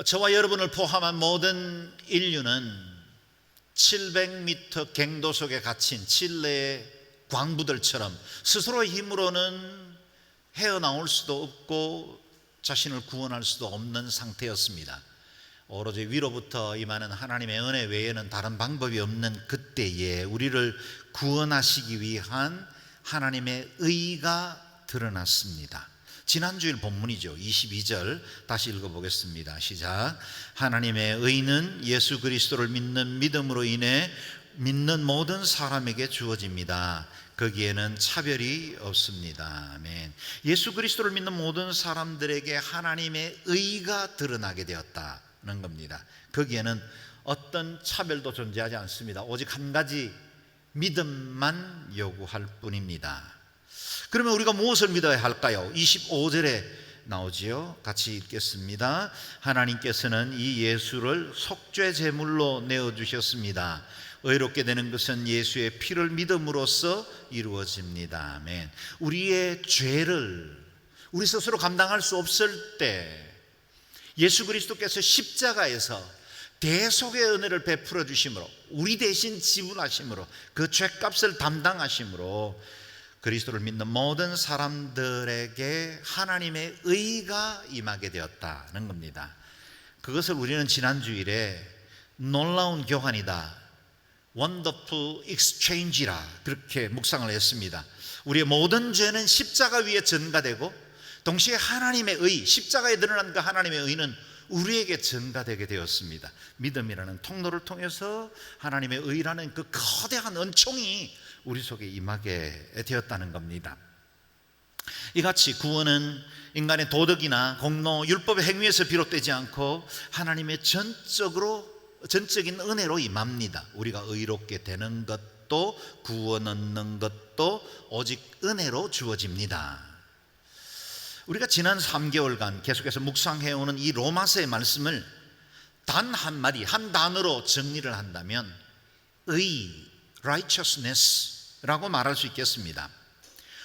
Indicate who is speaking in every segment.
Speaker 1: 저와 여러분을 포함한 모든 인류는 700m 갱도 속에 갇힌 칠레의 광부들처럼 스스로의 힘으로는 헤어나올 수도 없고 자신을 구원할 수도 없는 상태였습니다. 오로지 위로부터 임하는 하나님의 은혜 외에는 다른 방법이 없는 그때에 우리를 구원하시기 위한 하나님의 의가 드러났습니다. 지난주일 본문이죠. 22절 다시 읽어보겠습니다. 시작. 하나님의 의는 예수 그리스도를 믿는 믿음으로 인해 믿는 모든 사람에게 주어집니다. 거기에는 차별이 없습니다. 아멘. 예수 그리스도를 믿는 모든 사람들에게 하나님의 의가 드러나게 되었다는 겁니다. 거기에는 어떤 차별도 존재하지 않습니다. 오직 한 가지 믿음만 요구할 뿐입니다. 그러면 우리가 무엇을 믿어야 할까요? 25절에 나오지요. 같이 읽겠습니다. 하나님께서는 이 예수를 속죄 제물로 내어주셨습니다. 의롭게 되는 것은 예수의 피를 믿음으로써 이루어집니다. 아멘. 우리의 죄를 우리 스스로 감당할 수 없을 때 예수 그리스도께서 십자가에서 대속의 은혜를 베풀어 주심으로, 우리 대신 지불하심으로, 그 죄값을 담당하심으로 그리스도를 믿는 모든 사람들에게 하나님의 의가 임하게 되었다는 겁니다. 그것을 우리는 지난 주일에 놀라운 교환이다, 원더풀 익스체인지라 그렇게 묵상을 했습니다. 우리의 모든 죄는 십자가 위에 전가되고 동시에 하나님의 의, 십자가에 드러난 그 하나님의 의는 우리에게 전가되게 되었습니다. 믿음이라는 통로를 통해서 하나님의 의라는 그 거대한 은총이 우리 속에 임하게 되었다는 겁니다. 이같이 구원은 인간의 도덕이나 공로, 율법의 행위에서 비롯되지 않고 하나님의 전적인 은혜로 임합니다. 우리가 의롭게 되는 것도 구원 얻는 것도 오직 은혜로 주어집니다. 우리가 지난 3개월간 계속해서 묵상해오는 이 로마서의 말씀을 단 한마디, 한 단어로 정리를 한다면 의, righteousness라고 말할 수 있겠습니다.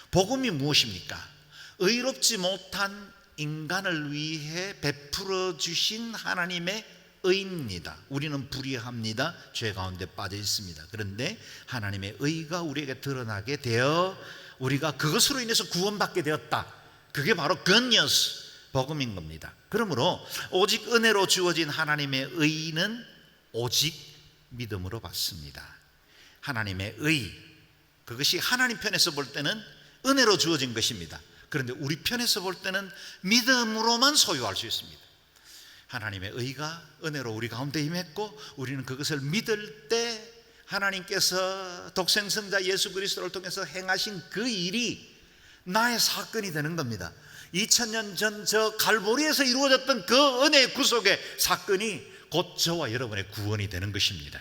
Speaker 1: 복음이 무엇입니까? 의롭지 못한 인간을 위해 베풀어 주신 하나님의 의입니다. 우리는 불의합니다. 죄 가운데 빠져 있습니다. 그런데 하나님의 의가 우리에게 드러나게 되어 우리가 그것으로 인해서 구원받게 되었다. 그게 바로 good news, 복음인 겁니다. 그러므로 오직 은혜로 주어진 하나님의 의는 오직 믿음으로 받습니다. 하나님의 의, 그것이 하나님 편에서 볼 때는 은혜로 주어진 것입니다. 그런데 우리 편에서 볼 때는 믿음으로만 소유할 수 있습니다. 하나님의 의가 은혜로 우리 가운데 임했고 우리는 그것을 믿을 때 하나님께서 독생성자 예수 그리스도를 통해서 행하신 그 일이 나의 사건이 되는 겁니다. 2000년 전 저 갈보리에서 이루어졌던 그 은혜의 구속의 사건이 곧 저와 여러분의 구원이 되는 것입니다.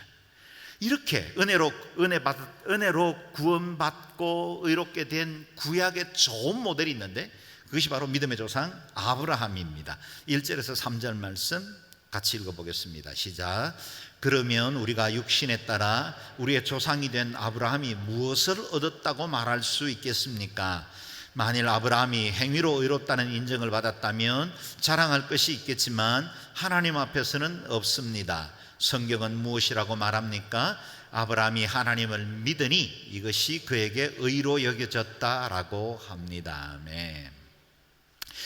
Speaker 1: 이렇게 은혜로 구원받고 의롭게 된 구약의 좋은 모델이 있는데 그것이 바로 믿음의 조상 아브라함입니다. 1절에서 3절 말씀 같이 읽어보겠습니다. 시작. 그러면 우리가 육신에 따라 우리의 조상이 된 아브라함이 무엇을 얻었다고 말할 수 있겠습니까? 만일 아브라함이 행위로 의롭다는 인정을 받았다면 자랑할 것이 있겠지만 하나님 앞에서는 없습니다. 성경은 무엇이라고 말합니까? 아브라함이 하나님을 믿으니 이것이 그에게 의로 여겨졌다라고 합니다. 아멘.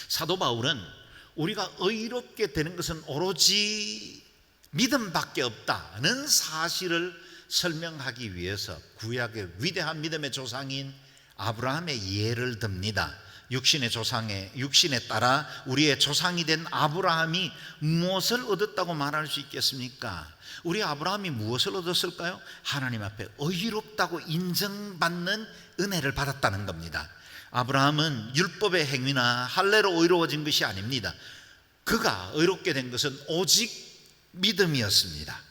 Speaker 1: 사도 바울은 우리가 의롭게 되는 것은 오로지 믿음밖에 없다는 사실을 설명하기 위해서 구약의 위대한 믿음의 조상인 아브라함의 예를 듭니다. 육신에 따라 우리의 조상이 된 아브라함이 무엇을 얻었다고 말할 수 있겠습니까? 우리 아브라함이 무엇을 얻었을까요? 하나님 앞에 의롭다고 인정받는 은혜를 받았다는 겁니다. 아브라함은 율법의 행위나 할례로 의로워진 것이 아닙니다. 그가 의롭게 된 것은 오직 믿음이었습니다.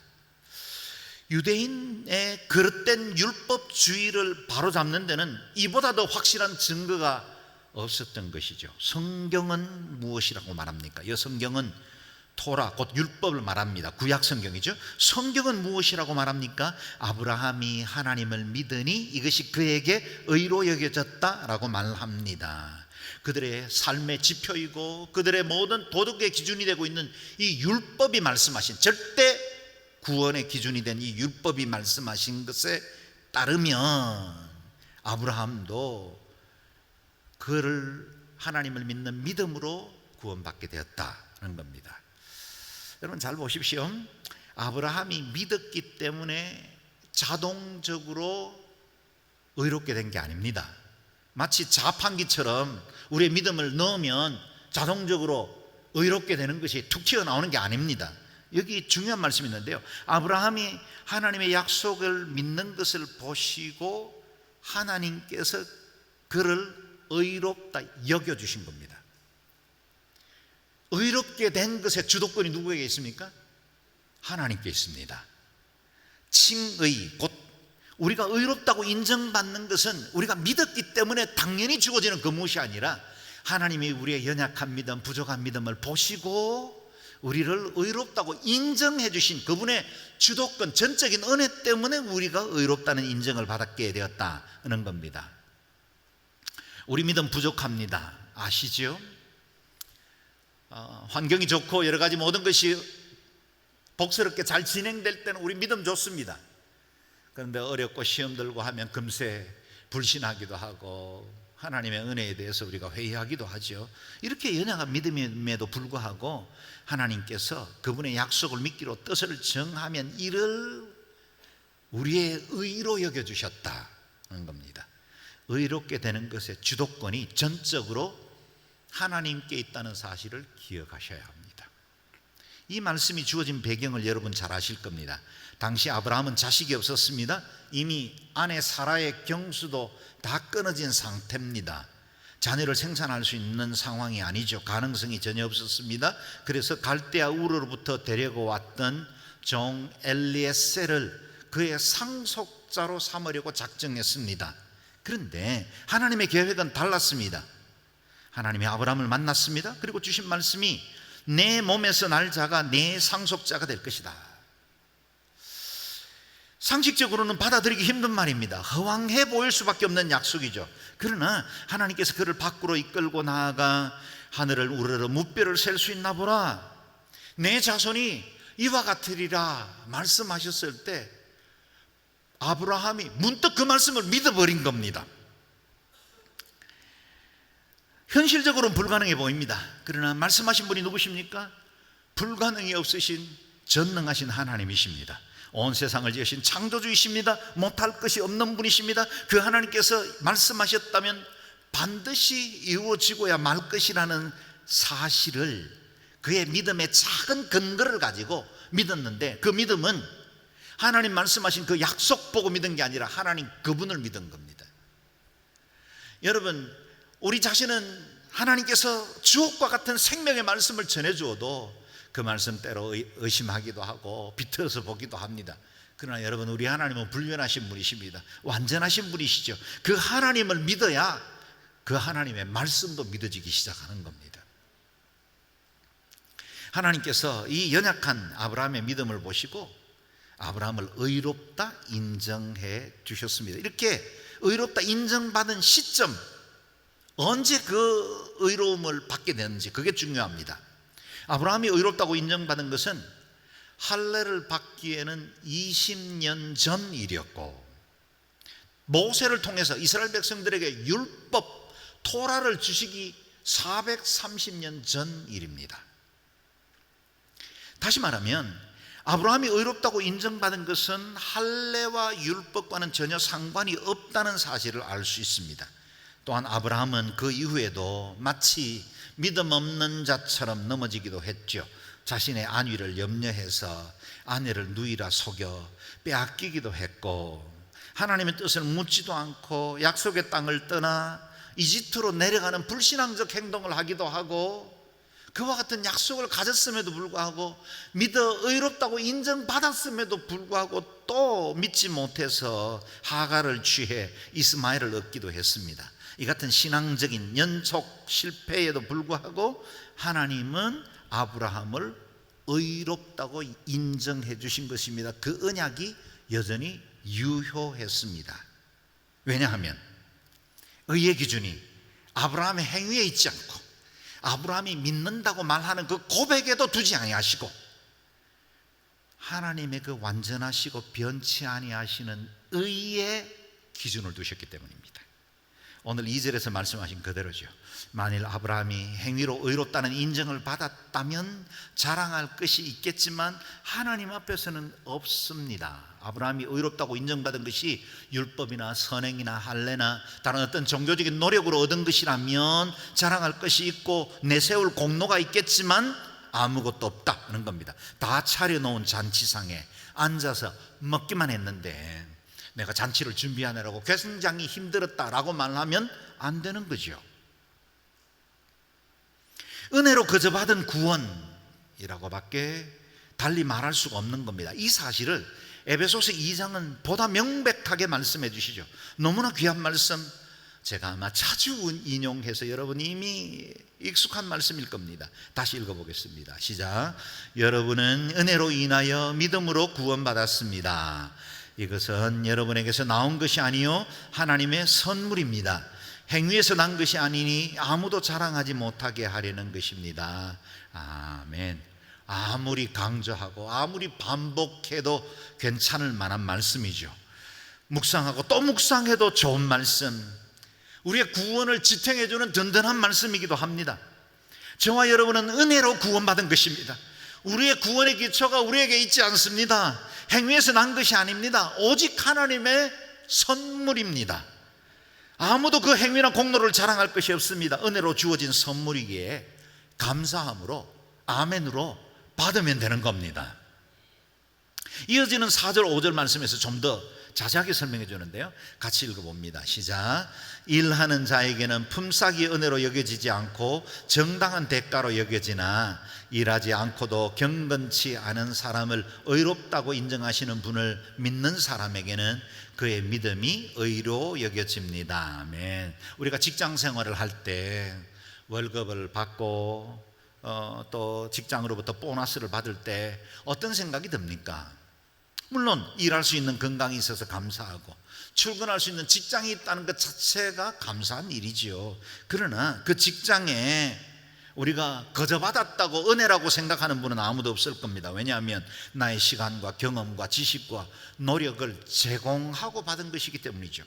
Speaker 1: 유대인의 그릇된 율법주의를 바로잡는 데는 이보다 더 확실한 증거가 없었던 것이죠. 성경은 무엇이라고 말합니까? 이 성경은 토라, 곧 율법을 말합니다. 구약 성경이죠. 성경은 무엇이라고 말합니까? 아브라함이 하나님을 믿으니 이것이 그에게 의로 여겨졌다라고 말합니다. 그들의 삶의 지표이고 그들의 모든 도덕의 기준이 되고 있는 이 율법이 말씀하신, 절대 구원의 기준이 된 이 율법이 말씀하신 것에 따르면 아브라함도 그를, 하나님을 믿는 믿음으로 구원받게 되었다는 겁니다. 여러분 잘 보십시오. 아브라함이 믿었기 때문에 자동적으로 의롭게 된 게 아닙니다. 마치 자판기처럼 우리의 믿음을 넣으면 자동적으로 의롭게 되는 것이 툭 튀어나오는 게 아닙니다. 여기 중요한 말씀이 있는데요, 아브라함이 하나님의 약속을 믿는 것을 보시고 하나님께서 그를 의롭다 여겨주신 겁니다. 의롭게 된 것의 주도권이 누구에게 있습니까? 하나님께 있습니다. 칭의, 곧 우리가 의롭다고 인정받는 것은 우리가 믿었기 때문에 당연히 주어지는 그 무엇이 아니라 하나님이 우리의 연약한 믿음, 부족한 믿음을 보시고 우리를 의롭다고 인정해 주신 그분의 주도권, 전적인 은혜 때문에 우리가 의롭다는 인정을 받게 되었다는 겁니다. 우리 믿음 부족합니다. 아시죠? 환경이 좋고 여러 가지 모든 것이 복스럽게 잘 진행될 때는 우리 믿음 좋습니다. 그런데 어렵고 시험 들고 하면 금세 불신하기도 하고 하나님의 은혜에 대해서 우리가 회의하기도 하죠. 이렇게 연약한 믿음임에도 불구하고 하나님께서 그분의 약속을 믿기로 뜻을 정하면 이를 우리의 의로 여겨주셨다는 겁니다. 의롭게 되는 것의 주도권이 전적으로 하나님께 있다는 사실을 기억하셔야 합니다. 이 말씀이 주어진 배경을 여러분 잘 아실 겁니다. 당시 아브라함은 자식이 없었습니다. 이미 아내 사라의 경수도 다 끊어진 상태입니다. 자녀를 생산할 수 있는 상황이 아니죠. 가능성이 전혀 없었습니다. 그래서 갈대아 우르로부터 데리고 왔던 종 엘리에셀을 그의 상속자로 삼으려고 작정했습니다. 그런데 하나님의 계획은 달랐습니다. 하나님이 아브라함을 만났습니다. 그리고 주신 말씀이 내 몸에서 날 자가 내 상속자가 될 것이다. 상식적으로는 받아들이기 힘든 말입니다. 허황해 보일 수밖에 없는 약속이죠. 그러나 하나님께서 그를 밖으로 이끌고 나아가 하늘을 우러러 무뼈를 셀 수 있나 보라, 내 자손이 이와 같으리라 말씀하셨을 때 아브라함이 문득 그 말씀을 믿어버린 겁니다. 현실적으로는 불가능해 보입니다. 그러나 말씀하신 분이 누구십니까? 불가능이 없으신 전능하신 하나님이십니다. 온 세상을 지으신 창조주이십니다. 못할 것이 없는 분이십니다. 그 하나님께서 말씀하셨다면 반드시 이루어지고야 말 것이라는 사실을 그의 믿음의 작은 근거를 가지고 믿었는데, 그 믿음은 하나님 말씀하신 그 약속 보고 믿은 게 아니라 하나님 그분을 믿은 겁니다. 여러분, 우리 자신은 하나님께서 주옥과 같은 생명의 말씀을 전해주어도 그 말씀 때로 의심하기도 하고 비틀어서 보기도 합니다. 그러나 여러분, 우리 하나님은 불변하신 분이십니다. 완전하신 분이시죠. 그 하나님을 믿어야 그 하나님의 말씀도 믿어지기 시작하는 겁니다. 하나님께서 이 연약한 아브라함의 믿음을 보시고 아브라함을 의롭다 인정해 주셨습니다. 이렇게 의롭다 인정받은 시점, 언제 그 의로움을 받게 되는지 그게 중요합니다. 아브라함이 의롭다고 인정받은 것은 할례를 받기에는 20년 전 일이었고, 모세를 통해서 이스라엘 백성들에게 율법 토라를 주시기 430년 전 일입니다. 다시 말하면 아브라함이 의롭다고 인정받은 것은 할례와 율법과는 전혀 상관이 없다는 사실을 알 수 있습니다. 또한 아브라함은 그 이후에도 마치 믿음 없는 자처럼 넘어지기도 했죠. 자신의 안위를 염려해서 아내를 누이라 속여 빼앗기기도 했고, 하나님의 뜻을 묻지도 않고 약속의 땅을 떠나 이집트로 내려가는 불신앙적 행동을 하기도 하고, 그와 같은 약속을 가졌음에도 불구하고 믿어 의롭다고 인정받았음에도 불구하고 또 믿지 못해서 하갈을 취해 이스마엘을 얻기도 했습니다. 이 같은 신앙적인 연속 실패에도 불구하고 하나님은 아브라함을 의롭다고 인정해 주신 것입니다. 그 언약이 여전히 유효했습니다. 왜냐하면 의의 기준이 아브라함의 행위에 있지 않고 아브라함이 믿는다고 말하는 그 고백에도 두지 아니하시고 하나님의 그 완전하시고 변치 아니하시는 의의 기준을 두셨기 때문입니다. 오늘 2절에서 말씀하신 그대로죠. 만일 아브라함이 행위로 의롭다는 인정을 받았다면 자랑할 것이 있겠지만 하나님 앞에서는 없습니다. 아브라함이 의롭다고 인정받은 것이 율법이나 선행이나 할례나 다른 어떤 종교적인 노력으로 얻은 것이라면 자랑할 것이 있고 내세울 공로가 있겠지만 아무것도 없다는 겁니다. 다 차려놓은 잔치상에 앉아서 먹기만 했는데 내가 잔치를 준비하느라고 굉장히 힘들었다라고 말하면 안 되는 거죠. 은혜로 그저 받은 구원이라고밖에 달리 말할 수가 없는 겁니다. 이 사실을 에베소서 2장은 보다 명백하게 말씀해 주시죠. 너무나 귀한 말씀, 제가 아마 자주 인용해서 여러분이 이미 익숙한 말씀일 겁니다. 다시 읽어보겠습니다. 시작. 여러분은 은혜로 인하여 믿음으로 구원받았습니다. 이것은 여러분에게서 나온 것이 아니요 하나님의 선물입니다. 행위에서 난 것이 아니니 아무도 자랑하지 못하게 하려는 것입니다. 아멘. 아무리 강조하고 아무리 반복해도 괜찮을 만한 말씀이죠. 묵상하고 또 묵상해도 좋은 말씀, 우리의 구원을 지탱해주는 든든한 말씀이기도 합니다. 저와 여러분은 은혜로 구원받은 것입니다. 우리의 구원의 기초가 우리에게 있지 않습니다. 행위에서 난 것이 아닙니다. 오직 하나님의 선물입니다. 아무도 그 행위나 공로를 자랑할 것이 없습니다. 은혜로 주어진 선물이기에 감사함으로 아멘으로 받으면 되는 겁니다. 이어지는 4절 5절 말씀에서 좀 더 자세하게 설명해 주는데요, 같이 읽어봅니다. 시작. 일하는 자에게는 품삯이 은혜로 여겨지지 않고 정당한 대가로 여겨지나 일하지 않고도 경건치 않은 사람을 의롭다고 인정하시는 분을 믿는 사람에게는 그의 믿음이 의로 여겨집니다. 아멘. 우리가 직장 생활을 할 때 월급을 받고 또 직장으로부터 보너스를 받을 때 어떤 생각이 듭니까? 물론 일할 수 있는 건강이 있어서 감사하고 출근할 수 있는 직장이 있다는 것 자체가 감사한 일이지요. 그러나 그 직장에 우리가 거저 받았다고 은혜라고 생각하는 분은 아무도 없을 겁니다. 왜냐하면 나의 시간과 경험과 지식과 노력을 제공하고 받은 것이기 때문이죠.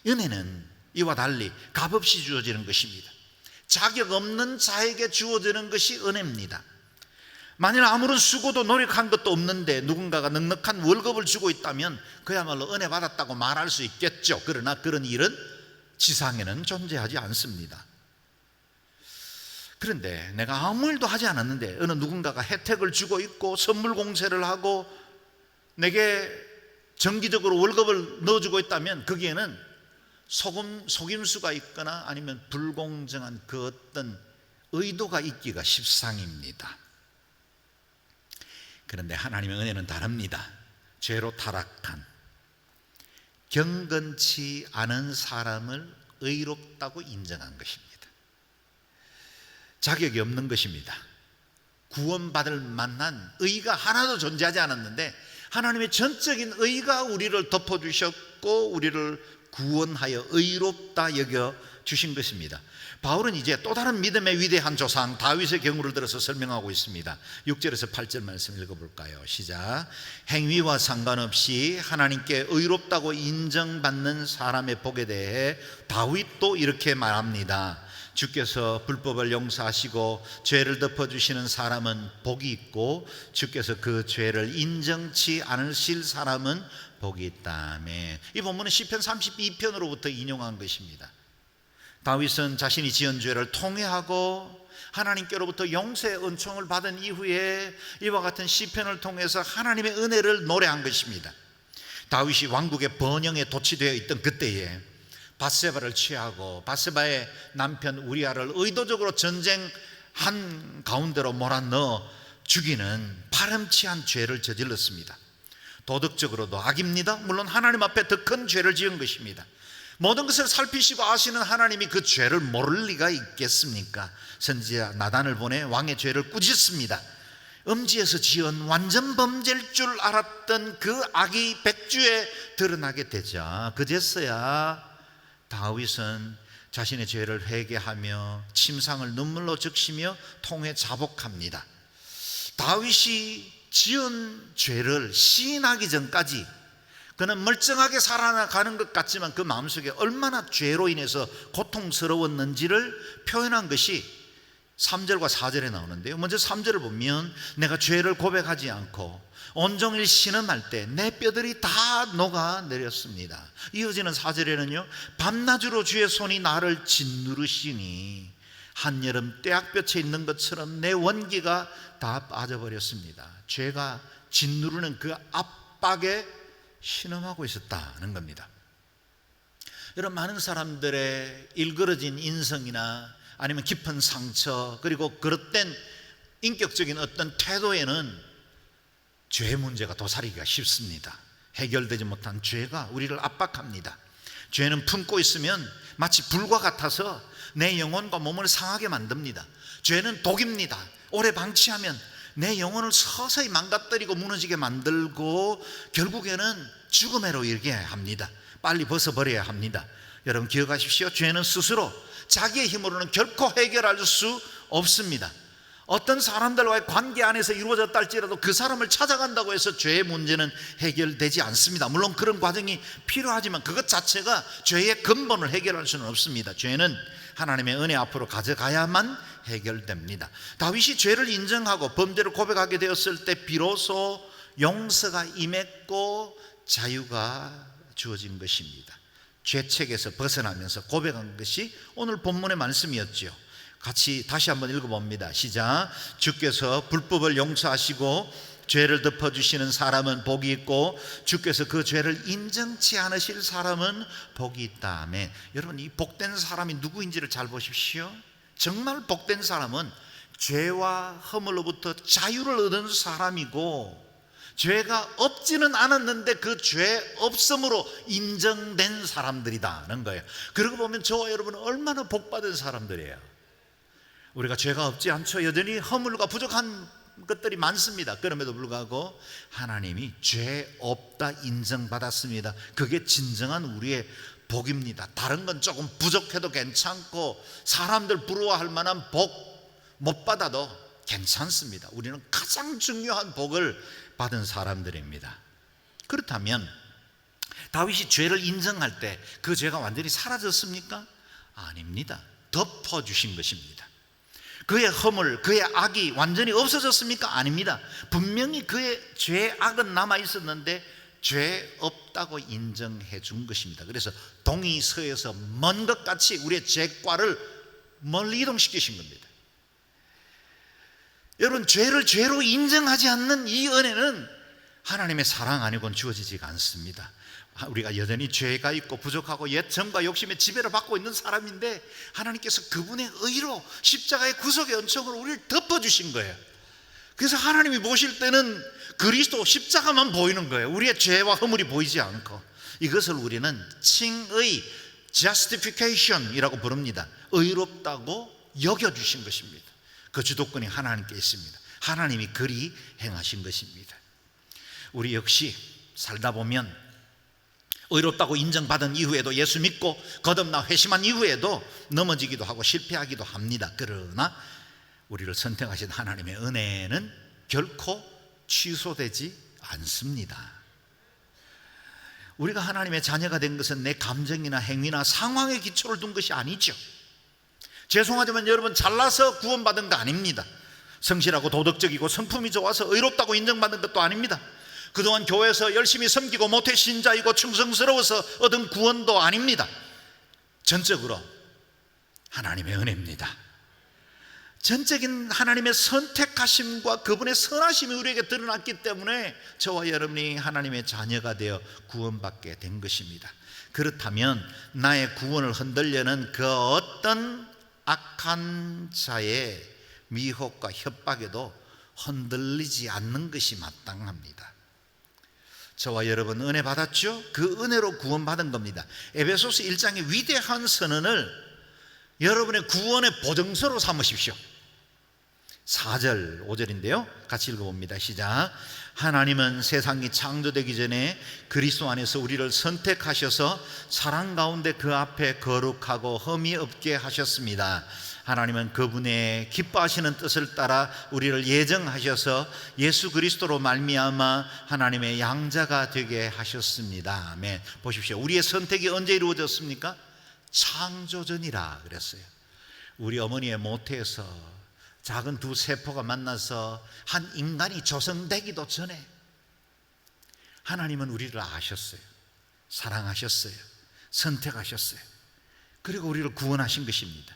Speaker 1: 은혜는 이와 달리 값없이 주어지는 것입니다. 자격 없는 자에게 주어지는 것이 은혜입니다. 만일 아무런 수고도 노력한 것도 없는데 누군가가 넉넉한 월급을 주고 있다면 그야말로 은혜 받았다고 말할 수 있겠죠. 그러나 그런 일은 지상에는 존재하지 않습니다. 그런데 내가 아무 일도 하지 않았는데 어느 누군가가 혜택을 주고 있고 선물 공세를 하고 내게 정기적으로 월급을 넣어주고 있다면 거기에는 속임수가 있거나 아니면 불공정한 그 어떤 의도가 있기가 십상입니다. 그런데 하나님의 은혜는 다릅니다. 죄로 타락한 경건치 않은 사람을 의롭다고 인정한 것입니다. 자격이 없는 것입니다. 구원받을 만한 의가 하나도 존재하지 않았는데 하나님의 전적인 의가 우리를 덮어주셨고 우리를 구원하여 의롭다 여겨 주신 것입니다. 바울은 이제 또 다른 믿음의 위대한 조상 다윗의 경우를 들어서 설명하고 있습니다. 6절에서 8절 말씀 읽어볼까요? 시작. 행위와 상관없이 하나님께 의롭다고 인정받는 사람의 복에 대해 다윗도 이렇게 말합니다. 주께서 불법을 용서하시고 죄를 덮어주시는 사람은 복이 있고 주께서 그 죄를 인정치 않으실 사람은 복이 있다며. 이 본문은 시편 32편으로부터 인용한 것입니다. 다윗은 자신이 지은 죄를 통회하고 하나님께로부터 용서의 은총을 받은 이후에 이와 같은 시편을 통해서 하나님의 은혜를 노래한 것입니다. 다윗이 왕국의 번영에 도취되어 있던 그때에 밧세바를 취하고 밧세바의 남편 우리아를 의도적으로 전쟁한 가운데로 몰아넣어 죽이는 파렴치한 죄를 저질렀습니다. 도덕적으로도 악입니다. 물론 하나님 앞에 더 큰 죄를 지은 것입니다. 모든 것을 살피시고 아시는 하나님이 그 죄를 모를 리가 있겠습니까? 선지자 나단을 보내 왕의 죄를 꾸짖습니다. 음지에서 지은 완전 범죄일 줄 알았던 그 악이 백주에 드러나게 되자 그제서야 다윗은 자신의 죄를 회개하며 침상을 눈물로 적시며 통회 자복합니다. 다윗이 지은 죄를 시인하기 전까지 그는 멀쩡하게 살아가는 것 같지만 그 마음속에 얼마나 죄로 인해서 고통스러웠는지를 표현한 것이 3절과 4절에 나오는데요. 먼저 3절을 보면 내가 죄를 고백하지 않고 온종일 신음할 때 내 뼈들이 다 녹아내렸습니다. 이어지는 4절에는요, 밤낮으로 주의 손이 나를 짓누르시니 한여름 떼약볕에 있는 것처럼 내 원기가 다 빠져버렸습니다. 죄가 짓누르는 그 압박에 신음하고 있었다는 겁니다. 여러분, 많은 사람들의 일그러진 인성이나 아니면 깊은 상처, 그리고 그릇된 인격적인 어떤 태도에는 죄 문제가 도사리기가 쉽습니다. 해결되지 못한 죄가 우리를 압박합니다. 죄는 품고 있으면 마치 불과 같아서 내 영혼과 몸을 상하게 만듭니다. 죄는 독입니다. 오래 방치하면 내 영혼을 서서히 망가뜨리고 무너지게 만들고 결국에는 죽음에로 이르게 합니다. 빨리 벗어버려야 합니다. 여러분 기억하십시오. 죄는 스스로 자기의 힘으로는 결코 해결할 수 없습니다. 어떤 사람들과의 관계 안에서 이루어졌다 할지라도 그 사람을 찾아간다고 해서 죄의 문제는 해결되지 않습니다. 물론 그런 과정이 필요하지만 그것 자체가 죄의 근본을 해결할 수는 없습니다. 죄는 하나님의 은혜 앞으로 가져가야만 해결됩니다. 다윗이 죄를 인정하고 범죄를 고백하게 되었을 때 비로소 용서가 임했고 자유가 주어진 것입니다. 죄책에서 벗어나면서 고백한 것이 오늘 본문의 말씀이었죠. 같이 다시 한번 읽어봅니다. 시작. 주께서 불법을 용서하시고 죄를 덮어주시는 사람은 복이 있고 주께서 그 죄를 인정치 않으실 사람은 복이 있다. 아멘. 여러분, 이 복된 사람이 누구인지를 잘 보십시오. 정말 복된 사람은 죄와 허물로부터 자유를 얻은 사람이고 죄가 없지는 않았는데 그 죄 없음으로 인정된 사람들이다는 거예요. 그러고 보면 저와 여러분은 얼마나 복받은 사람들이에요. 우리가 죄가 없지 않죠. 여전히 허물과 부족한 것들이 많습니다. 그럼에도 불구하고 하나님이 죄 없다 인정받았습니다. 그게 진정한 우리의 복입니다. 다른 건 조금 부족해도 괜찮고 사람들 부러워할 만한 복 못 받아도 괜찮습니다. 우리는 가장 중요한 복을 받은 사람들입니다. 그렇다면 다윗이 죄를 인정할 때 그 죄가 완전히 사라졌습니까? 아닙니다. 덮어주신 것입니다. 그의 허물, 그의 악이 완전히 없어졌습니까? 아닙니다. 분명히 그의 죄 악은 남아 있었는데 죄 없다고 인정해 준 것입니다. 그래서 동이 서에서 먼 것 같이 우리의 죄과를 멀리 이동시키신 겁니다. 여러분, 죄를 죄로 인정하지 않는 이 은혜는 하나님의 사랑 아니고는 주어지지가 않습니다. 우리가 여전히 죄가 있고 부족하고 옛 정과 욕심의 지배를 받고 있는 사람인데 하나님께서 그분의 의로 십자가의 구속의 은총으로 우리를 덮어주신 거예요. 그래서 하나님이 보실 때는 그리스도 십자가만 보이는 거예요. 우리의 죄와 허물이 보이지 않고. 이것을 우리는 칭의 justification이라고 부릅니다. 의롭다고 여겨주신 것입니다. 그 주도권이 하나님께 있습니다. 하나님이 그리 행하신 것입니다. 우리 역시 살다 보면 의롭다고 인정받은 이후에도 예수 믿고 거듭나 회심한 이후에도 넘어지기도 하고 실패하기도 합니다. 그러나 우리를 선택하신 하나님의 은혜는 결코 취소되지 않습니다. 우리가 하나님의 자녀가 된 것은 내 감정이나 행위나 상황에 기초를 둔 것이 아니죠. 죄송하지만 여러분, 잘나서 구원받은 거 아닙니다. 성실하고 도덕적이고 성품이 좋아서 의롭다고 인정받은 것도 아닙니다. 그동안 교회에서 열심히 섬기고 모태신자이고 충성스러워서 얻은 구원도 아닙니다. 전적으로 하나님의 은혜입니다. 전적인 하나님의 선택하심과 그분의 선하심이 우리에게 드러났기 때문에 저와 여러분이 하나님의 자녀가 되어 구원받게 된 것입니다. 그렇다면 나의 구원을 흔들려는 그 어떤 악한 자의 미혹과 협박에도 흔들리지 않는 것이 마땅합니다. 저와 여러분 은혜 받았죠? 그 은혜로 구원받은 겁니다. 에베소서 1장의 위대한 선언을 여러분의 구원의 보증서로 삼으십시오. 4절 5절인데요 같이 읽어봅니다. 시작. 하나님은 세상이 창조되기 전에 그리스도 안에서 우리를 선택하셔서 사랑 가운데 그 앞에 거룩하고 흠이 없게 하셨습니다. 하나님은 그분의 기뻐하시는 뜻을 따라 우리를 예정하셔서 예수 그리스도로 말미암아 하나님의 양자가 되게 하셨습니다. 아멘. 보십시오. 우리의 선택이 언제 이루어졌습니까? 창조전이라 그랬어요. 우리 어머니의 모태에서 작은 두 세포가 만나서 한 인간이 조성되기도 전에 하나님은 우리를 아셨어요. 사랑하셨어요. 선택하셨어요. 그리고 우리를 구원하신 것입니다.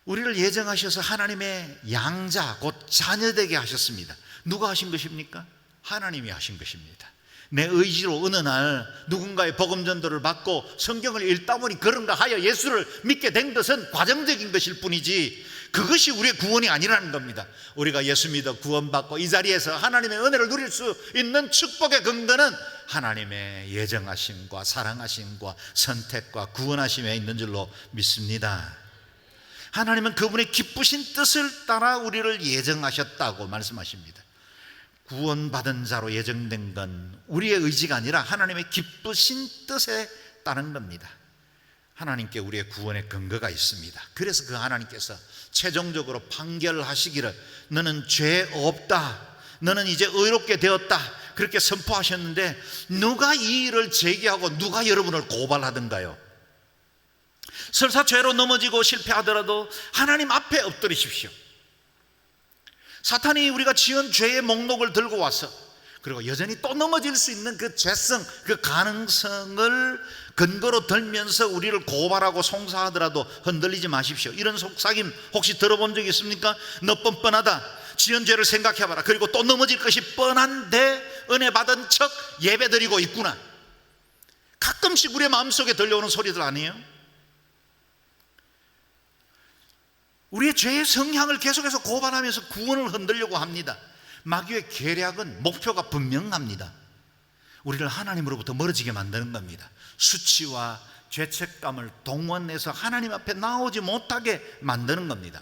Speaker 1: 우리를 예정하셔서 하나님의 양자 곧 자녀되게 하셨습니다. 누가 하신 것입니까? 하나님이 하신 것입니다. 내 의지로 어느 날 누군가의 복음 전도를 받고 성경을 읽다 보니 그런가 하여 예수를 믿게 된 것은 과정적인 것일 뿐이지 그것이 우리의 구원이 아니라는 겁니다. 우리가 예수 믿어 구원받고 이 자리에서 하나님의 은혜를 누릴 수 있는 축복의 근거는 하나님의 예정하심과 사랑하심과 선택과 구원하심에 있는 줄로 믿습니다. 하나님은 그분의 기쁘신 뜻을 따라 우리를 예정하셨다고 말씀하십니다. 구원받은 자로 예정된 건 우리의 의지가 아니라 하나님의 기쁘신 뜻에 따른 겁니다. 하나님께 우리의 구원의 근거가 있습니다. 그래서 그 하나님께서 최종적으로 판결하시기를 너는 죄 없다, 너는 이제 의롭게 되었다 그렇게 선포하셨는데 누가 이 일을 제기하고 누가 여러분을 고발하던가요? 설사 죄로 넘어지고 실패하더라도 하나님 앞에 엎드리십시오. 사탄이 우리가 지은 죄의 목록을 들고 와서 그리고 여전히 또 넘어질 수 있는 그 죄성, 그 가능성을 근거로 들면서 우리를 고발하고 송사하더라도 흔들리지 마십시오. 이런 속삭임 혹시 들어본 적 있습니까? 너 뻔뻔하다, 지은 죄를 생각해봐라, 그리고 또 넘어질 것이 뻔한데 은혜 받은 척 예배드리고 있구나. 가끔씩 우리의 마음속에 들려오는 소리들 아니에요? 우리의 죄의 성향을 계속해서 고발하면서 구원을 흔들려고 합니다. 마귀의 계략은 목표가 분명합니다. 우리를 하나님으로부터 멀어지게 만드는 겁니다. 수치와 죄책감을 동원해서 하나님 앞에 나오지 못하게 만드는 겁니다.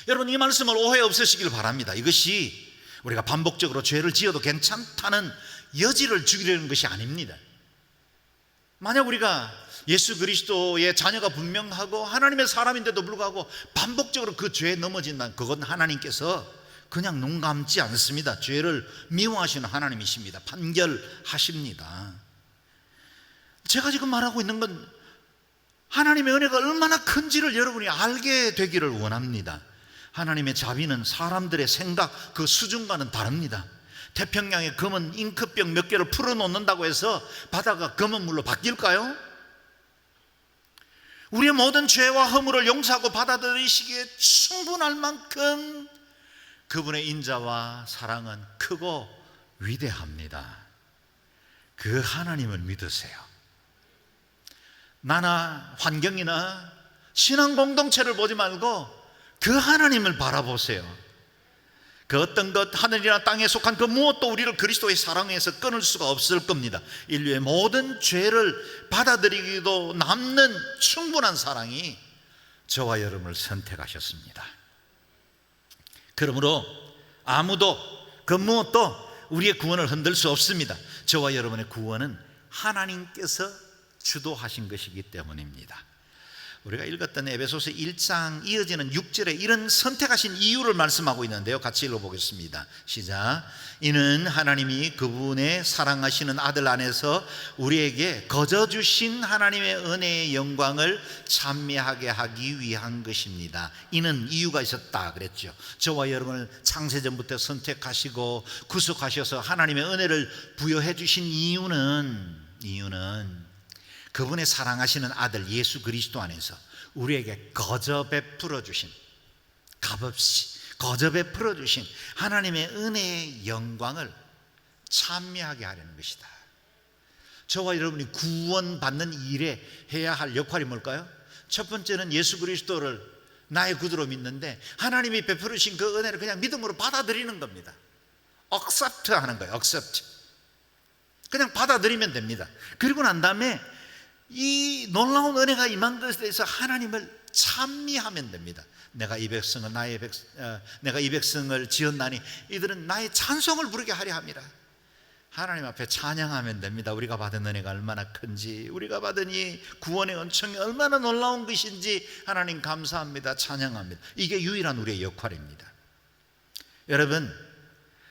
Speaker 1: 여러분, 이 말씀을 오해 없으시길 바랍니다. 이것이 우리가 반복적으로 죄를 지어도 괜찮다는 여지를 주려는 것이 아닙니다. 만약 우리가 예수 그리스도의 자녀가 분명하고 하나님의 사람인데도 불구하고 반복적으로 그 죄에 넘어진다면 그건 하나님께서 그냥 눈 감지 않습니다. 죄를 미워하시는 하나님이십니다. 판결하십니다. 제가 지금 말하고 있는 건 하나님의 은혜가 얼마나 큰지를 여러분이 알게 되기를 원합니다. 하나님의 자비는 사람들의 생각 그 수준과는 다릅니다. 태평양에 검은 잉크병 몇 개를 풀어놓는다고 해서 바다가 검은 물로 바뀔까요? 우리의 모든 죄와 허물을 용서하고 받아들이시기에 충분할 만큼 그분의 인자와 사랑은 크고 위대합니다. 그 하나님을 믿으세요. 나나 환경이나 신앙 공동체를 보지 말고 그 하나님을 바라보세요. 그 어떤 것, 하늘이나 땅에 속한 그 무엇도 우리를 그리스도의 사랑에서 끊을 수가 없을 겁니다. 인류의 모든 죄를 받아들이기도 남는 충분한 사랑이 저와 여러분을 선택하셨습니다. 그러므로 아무도 그 무엇도 우리의 구원을 흔들 수 없습니다. 저와 여러분의 구원은 하나님께서 주도하신 것이기 때문입니다. 우리가 읽었던 에베소서 1장 이어지는 6절에 이런 선택하신 이유를 말씀하고 있는데요, 같이 읽어보겠습니다. 시작. 이는 하나님이 그분의 사랑하시는 아들 안에서 우리에게 거저 주신 하나님의 은혜의 영광을 찬미하게 하기 위한 것입니다. 이는 이유가 있었다 그랬죠. 저와 여러분을 창세전부터 선택하시고 구속하셔서 하나님의 은혜를 부여해 주신 이유는 그분의 사랑하시는 아들 예수 그리스도 안에서 우리에게 거저 베풀어 주신, 값없이 거저 베풀어 주신 하나님의 은혜의 영광을 찬미하게 하려는 것이다. 저와 여러분이 구원받는 일에 해야 할 역할이 뭘까요? 첫 번째는 예수 그리스도를 나의 구주로 믿는데 하나님이 베풀어 주신 그 은혜를 그냥 믿음으로 받아들이는 겁니다. accept 하는 거예요. accept. 그냥 받아들이면 됩니다. 그리고 난 다음에 이 놀라운 은혜가 임한 것에 대해서 하나님을 찬미하면 됩니다. 내가 이 백성을 내가 이 백성을 지었나니 이들은 나의 찬송을 부르게 하려 함이라. 하나님 앞에 찬양하면 됩니다. 우리가 받은 은혜가 얼마나 큰지, 우리가 받은 이 구원의 은총이 얼마나 놀라운 것인지 하나님 감사합니다. 찬양합니다. 이게 유일한 우리의 역할입니다. 여러분,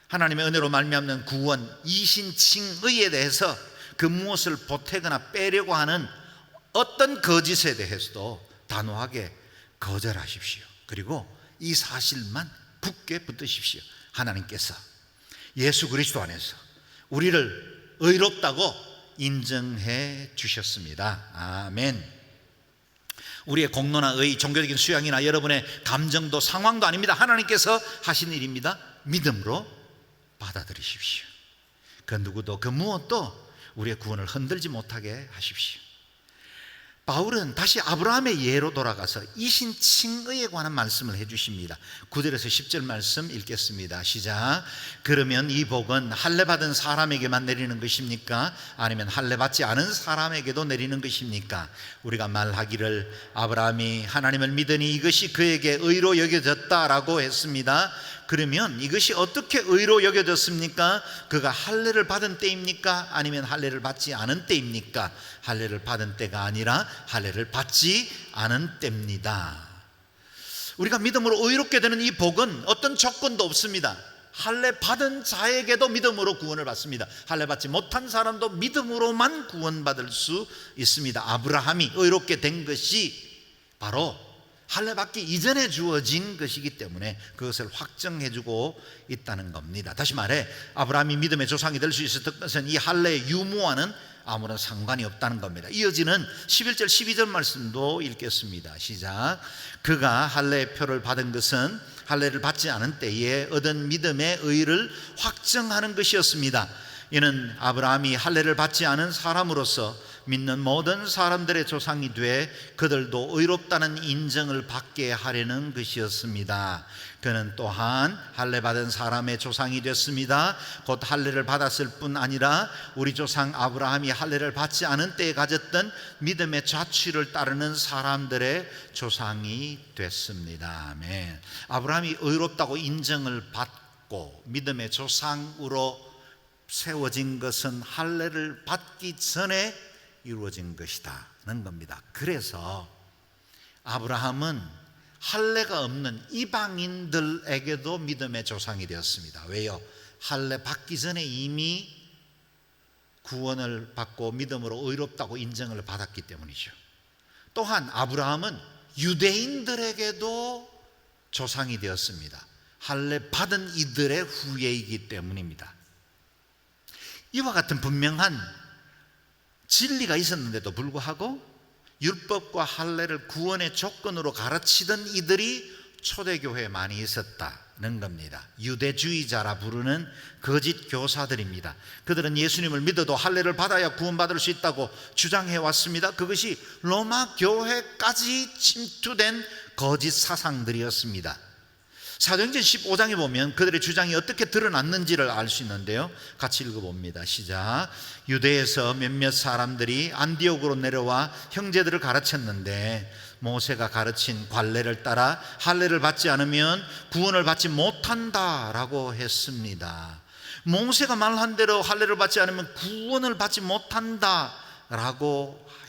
Speaker 1: 하나님의 은혜로 말미암는 구원, 이신칭의에 대해서 그 무엇을 보태거나 빼려고 하는 어떤 거짓에 대해서도 단호하게 거절하십시오. 그리고 이 사실만 굳게 붙드십시오. 하나님께서 예수 그리스도 안에서 우리를 의롭다고 인정해 주셨습니다. 아멘. 우리의 공로나 의, 종교적인 수양이나 여러분의 감정도 상황도 아닙니다. 하나님께서 하신 일입니다. 믿음으로 받아들이십시오. 그 누구도 그 무엇도 우리의 구원을 흔들지 못하게 하십시오. 바울은 다시 아브라함의 예로 돌아가서 이신칭의에 관한 말씀을 해주십니다. 9절에서 10절 말씀 읽겠습니다. 시작. 그러면 이 복은 할례 받은 사람에게만 내리는 것입니까? 아니면 할례 받지 않은 사람에게도 내리는 것입니까? 우리가 말하기를 아브라함이 하나님을 믿으니 이것이 그에게 의로 여겨졌다라고 했습니다. 그러면 이것이 어떻게 의로 여겨졌습니까? 그가 할례를 받은 때입니까? 아니면 할례를 받지 않은 때입니까? 할례를 받은 때가 아니라 할례를 받지 않은 때입니다. 우리가 믿음으로 의롭게 되는 이 복은 어떤 조건도 없습니다. 할례 받은 자에게도 믿음으로 구원을 받습니다. 할례 받지 못한 사람도 믿음으로만 구원받을 수 있습니다. 아브라함이 의롭게 된 것이 바로 할례 받기 이전에 주어진 것이기 때문에 그것을 확정해주고 있다는 겁니다. 다시 말해 아브라함이 믿음의 조상이 될 수 있었던 것은 이 할례의 유무와는 아무런 상관이 없다는 겁니다. 이어지는 11절 12절 말씀도 읽겠습니다. 시작. 그가 할례의 표를 받은 것은 할례를 받지 않은 때에 얻은 믿음의 의를 확정하는 것이었습니다. 이는 아브라함이 할례를 받지 않은 사람으로서 믿는 모든 사람들의 조상이 돼 그들도 의롭다는 인정을 받게 하려는 것이었습니다. 그는 또한 할례 받은 사람의 조상이 됐습니다. 곧 할례를 받았을 뿐 아니라 우리 조상 아브라함이 할례를 받지 않은 때에 가졌던 믿음의 자취를 따르는 사람들의 조상이 됐습니다. 아멘. 아브라함이 의롭다고 인정을 받고 믿음의 조상으로 세워진 것은 할례를 받기 전에 이루어진 것이다는 겁니다. 그래서 아브라함은 할례가 없는 이방인들에게도 믿음의 조상이 되었습니다. 왜요? 할례 받기 전에 이미 구원을 받고 믿음으로 의롭다고 인정을 받았기 때문이죠. 또한 아브라함은 유대인들에게도 조상이 되었습니다. 할례 받은 이들의 후예이기 때문입니다. 이와 같은 분명한 진리가 있었는데도 불구하고 율법과 할례를 구원의 조건으로 가르치던 이들이 초대교회에 많이 있었다는 겁니다. 유대주의자라 부르는 거짓 교사들입니다. 그들은 예수님을 믿어도 할례를 받아야 구원받을 수 있다고 주장해 왔습니다. 그것이 로마 교회까지 침투된 거짓 사상들이었습니다. 사도행전 15장에 보면 그들의 주장이 어떻게 드러났는지를 알 수 있는데요. 같이 읽어봅니다. 시작. 유대에서 몇몇 사람들이 안디옥으로 내려와 형제들을 가르쳤는데 모세가 가르친 관례를 따라 할례를 받지 않으면 구원을 받지 못한다라고 했습니다. 모세가 말한 대로 할례를 받지 않으면 구원을 받지 못한다라고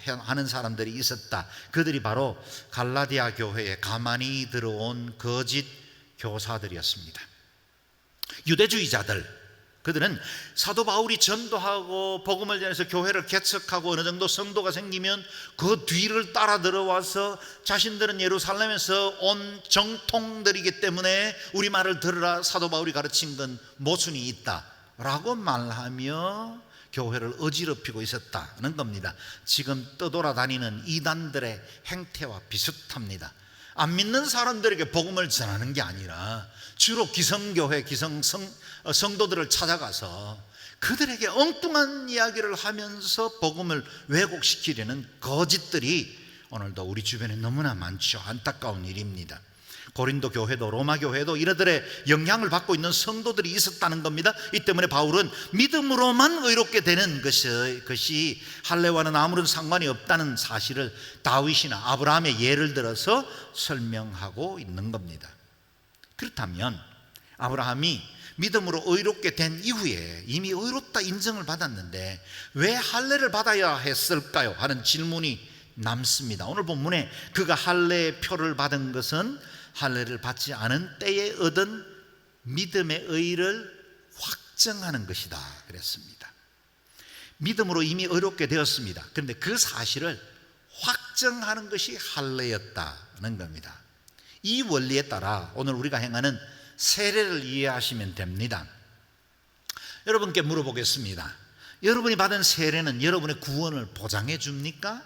Speaker 1: 하는 사람들이 있었다. 그들이 바로 갈라디아 교회에 가만히 들어온 거짓 교사들이었습니다. 유대주의자들, 그들은 사도 바울이 전도하고 복음을 전해서 교회를 개척하고 어느 정도 성도가 생기면 그 뒤를 따라 들어와서 자신들은 예루살렘에서 온 정통들이기 때문에 우리 말을 들으라, 사도 바울이 가르친 건 모순이 있다라고 말하며 교회를 어지럽히고 있었다는 겁니다. 지금 떠돌아다니는 이단들의 행태와 비슷합니다. 안 믿는 사람들에게 복음을 전하는 게 아니라 주로 기성교회, 성도들을 찾아가서 그들에게 엉뚱한 이야기를 하면서 복음을 왜곡시키려는 거짓들이 오늘도 우리 주변에 너무나 많죠. 안타까운 일입니다. 고린도 교회도 로마 교회도 이들의 영향을 받고 있는 성도들이 있었다는 겁니다. 이 때문에 바울은 믿음으로만 의롭게 되는 것이 할례와는 아무런 상관이 없다는 사실을 다윗이나 아브라함의 예를 들어서 설명하고 있는 겁니다. 그렇다면 아브라함이 믿음으로 의롭게 된 이후에 이미 의롭다 인정을 받았는데 왜 할례를 받아야 했을까요? 하는 질문이 남습니다. 오늘 본문에 그가 할례의 표를 받은 것은 할례를 받지 않은 때에 얻은 믿음의 의를 확정하는 것이다 그랬습니다. 믿음으로 이미 의롭게 되었습니다. 그런데 그 사실을 확정하는 것이 할례였다는 겁니다. 이 원리에 따라 오늘 우리가 행하는 세례를 이해하시면 됩니다. 여러분께 물어보겠습니다. 여러분이 받은 세례는 여러분의 구원을 보장해 줍니까?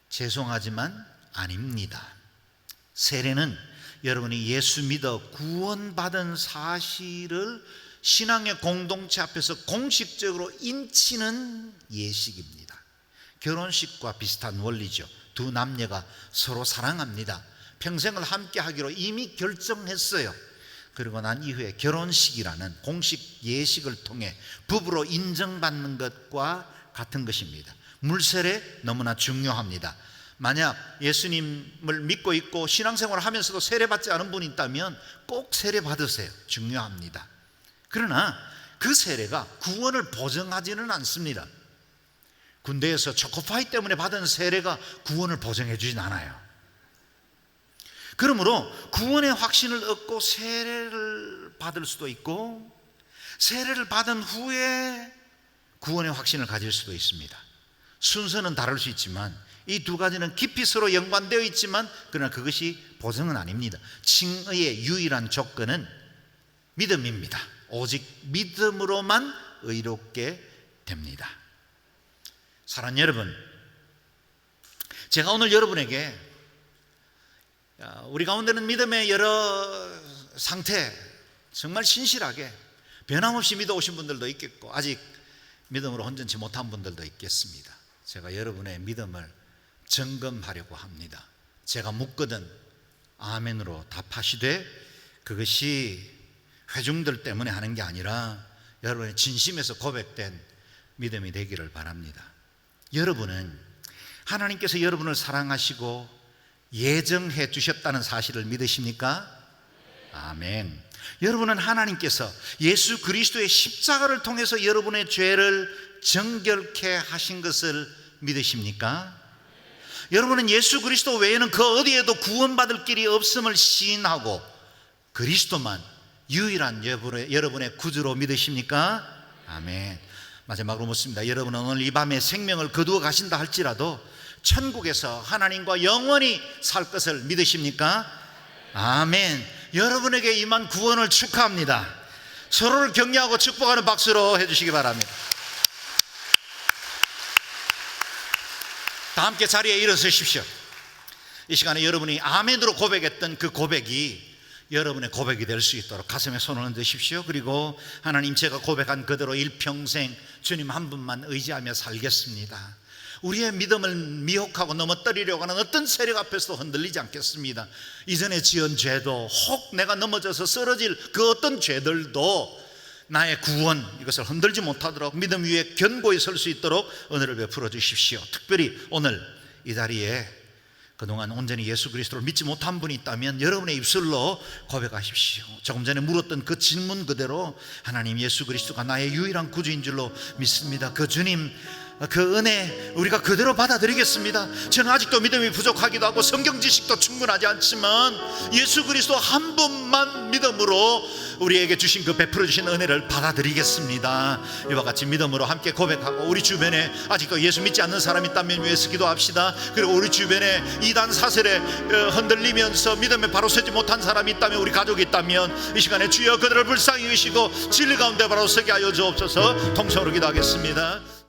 Speaker 1: 죄송하지만 아닙니다. 세례는 여러분이 예수 믿어 구원받은 사실을 신앙의 공동체 앞에서 공식적으로 인치는 예식입니다. 결혼식과 비슷한 원리죠. 두 남녀가 서로 사랑합니다. 평생을 함께 하기로 이미 결정했어요. 그리고 난 이후에 결혼식이라는 공식 예식을 통해 부부로 인정받는 것과 같은 것입니다. 물세례 너무나 중요합니다. 만약 예수님을 믿고 있고 신앙생활을 하면서도 세례받지 않은 분이 있다면 꼭 세례 받으세요. 중요합니다. 그러나 그 세례가 구원을 보증하지는 않습니다. 군대에서 초코파이 때문에 받은 세례가 구원을 보증해 주진 않아요. 그러므로 구원의 확신을 얻고 세례를 받을 수도 있고 세례를 받은 후에 구원의 확신을 가질 수도 있습니다. 순서는 다를 수 있지만 이 두 가지는 깊이 서로 연관되어 있지만 그러나 그것이 보증은 아닙니다. 칭의의 유일한 조건은 믿음입니다. 오직 믿음으로만 의롭게 됩니다. 사랑하는 여러분, 제가 오늘 여러분에게 우리 가운데는 믿음의 여러 상태 정말 신실하게 변함없이 믿어오신 분들도 있겠고 아직 믿음으로 온전치 못한 분들도 있겠습니다. 제가 여러분의 믿음을 점검하려고 합니다. 제가 묻거든 아멘으로 답하시되 그것이 회중들 때문에 하는 게 아니라 여러분의 진심에서 고백된 믿음이 되기를 바랍니다. 여러분은 하나님께서 여러분을 사랑하시고 예정해 주셨다는 사실을 믿으십니까? 아멘. 여러분은 하나님께서 예수 그리스도의 십자가를 통해서 여러분의 죄를 정결케 하신 것을 믿으십니까? 여러분은 예수 그리스도 외에는 그 어디에도 구원받을 길이 없음을 시인하고 그리스도만 유일한 여러분의 구주로 믿으십니까? 아멘. 마지막으로 묻습니다. 여러분은 오늘 이 밤에 생명을 거두어 가신다 할지라도 천국에서 하나님과 영원히 살 것을 믿으십니까? 아멘. 여러분에게 임한 구원을 축하합니다. 서로를 격려하고 축복하는 박수로 해주시기 바랍니다. 다 함께 자리에 일어서십시오. 이 시간에 여러분이 아멘으로 고백했던 그 고백이 여러분의 고백이 될 수 있도록 가슴에 손을 얹으십시오. 그리고 하나님, 제가 고백한 그대로 일평생 주님 한 분만 의지하며 살겠습니다. 우리의 믿음을 미혹하고 넘어뜨리려고 하는 어떤 세력 앞에서도 흔들리지 않겠습니다. 이전에 지은 죄도 혹 내가 넘어져서 쓰러질 그 어떤 죄들도 나의 구원, 이것을 흔들지 못하도록 믿음 위에 견고히 설 수 있도록 은혜를 베풀어 주십시오. 특별히 오늘 이 자리에 그동안 온전히 예수 그리스도를 믿지 못한 분이 있다면 여러분의 입술로 고백하십시오. 조금 전에 물었던 그 질문 그대로 하나님, 예수 그리스도가 나의 유일한 구주인 줄로 믿습니다. 그 주님, 그 은혜 우리가 그대로 받아들이겠습니다. 저는 아직도 믿음이 부족하기도 하고 성경 지식도 충분하지 않지만 예수 그리스도 한 분만 믿음으로 우리에게 주신 그 베풀어 주신 은혜를 받아들이겠습니다. 이와 같이 믿음으로 함께 고백하고 우리 주변에 아직도 예수 믿지 않는 사람이 있다면 위해서 기도합시다. 그리고 우리 주변에 이단 사슬에 흔들리면서 믿음에 바로 서지 못한 사람이 있다면, 우리 가족이 있다면 이 시간에 주여 그들을 불쌍히 여기시고 진리 가운데 바로 서게 하여 주옵소서. 통성으로 기도하겠습니다.